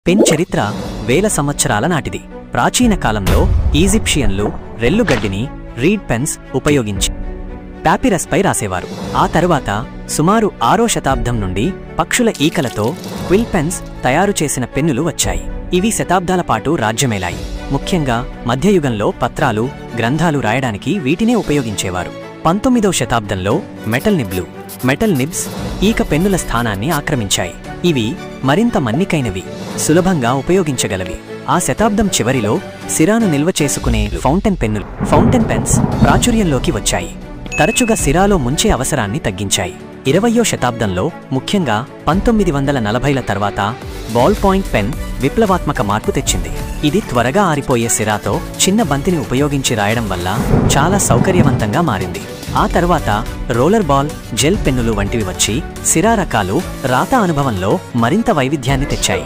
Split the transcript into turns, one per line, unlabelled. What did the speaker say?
Pen చరిత్ర వేల సంవత్సరాల నాటిది. ప్రాచీన కాలంలో ఈజిప్షియన్లు రెల్లుగడ్డిని రీడ్ పెన్స్ ఉపయోగించి పాపిరస్పై రాసేవారు. ఆ తరువాత సుమారు 6వ శతాబ్దం నుండి పక్షుల ఈకలతో క్విల్ పెన్స్ తయారు చేసిన పెన్నులు వచ్చాయి. ఇవి శతాబ్దాల పాటు రాజ్యమేలాయి. ముఖ్యంగా మధ్యయుగంలో పత్రాలు, గ్రంథాలు రాయడానికి వీటినే ఉపయోగించేవారు. 19వ శతాబ్దంలో మెటల్ నిబ్స్ ఈక పెన్నుల స్థానాన్ని ఆక్రమించాయి. ఇవి మరింత మన్నికైనవి, సులభంగా ఉపయోగించగలవి. ఆ శతాబ్దం చివరిలో సిరాను నిల్వ చేసుకునే ఫౌంటైన్ పెన్స్ ప్రాచుర్యంలోకి వచ్చాయి. తరచుగా సిరాలో ముంచే అవసరాన్ని తగ్గించాయి. 20వ శతాబ్దంలో, ముఖ్యంగా 1940ల తర్వాత బాల్ పాయింట్ పెన్ విప్లవాత్మక మార్పు తెచ్చింది. ఇది త్వరగా ఆరిపోయే సిరాతో చిన్న బంతిని ఉపయోగించి రాయడం వల్ల చాలా సౌకర్యవంతంగా మారింది. ఆ తర్వాత రోలర్ బాల్, జెల్ పెన్నులు వంటివి వచ్చి సిరా రకాలు రాత అనుభవంలో మరింత వైవిధ్యాన్ని తెచ్చాయి.